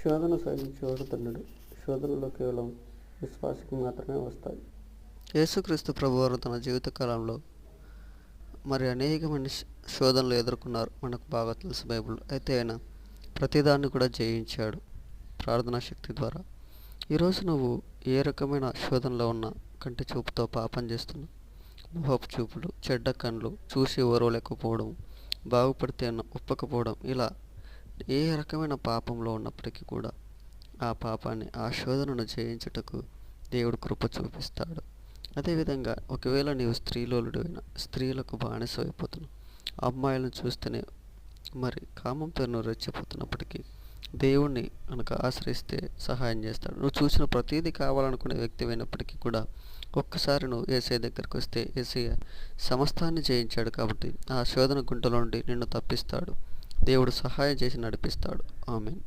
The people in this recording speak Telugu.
శోధన సహించేవాడు ధన్యుడు. శోధనలో కేవలం విశ్వాసకి మాత్రమే వస్తాయి. యేసుక్రీస్తు ప్రభువారు తన జీవిత కాలంలో మరి అనేకమైన శోధనలు ఎదుర్కొన్నారు. మనకు బాగా తెలుసు బైబిల్. అయితే ఆయన ప్రతిదాన్ని కూడా జయించాడు ప్రార్థనా శక్తి ద్వారా. ఈరోజు నువ్వు ఏ రకమైన శోధనలో ఉన్నా, కంటి చూపుతో పాపం చేస్తున్నా, మోహపు చూపులు, చెడ్డ కళ్ళు, చూసి ఓర్వలేకపోవడం, బాగుపడితే ఒప్పకపోవడం, ఇలా ఏ రకమైన పాపంలో ఉన్నప్పటికీ కూడా ఆ పాపాన్ని, ఆ శోధనను జయించుటకు దేవుడు కృప చూపిస్తాడు. అదేవిధంగా ఒకవేళ నీవు స్త్రీలోలుడైన, స్త్రీలకు బానిస అయిపోతున్నావు, అమ్మాయిలను చూస్తేనే మరి కామంతో నువ్వు రెచ్చిపోతున్నప్పటికీ దేవుణ్ణి కనుక ఆశ్రయిస్తే సహాయం చేస్తాడు. నువ్వు చూసిన ప్రతీది కావాలనుకునే వ్యక్తి అయినప్పటికీ కూడా ఒక్కసారి నువ్వు యేసయ్య దగ్గరికి వస్తే యేసయ్య సమస్తాన్ని జయించాడు కాబట్టి ఆ శోధన గుంటలో నుండి నిన్ను తప్పిస్తాడు. దేవుడు సహాయం చేసి నడిపిస్తాడు. ఆమేన్.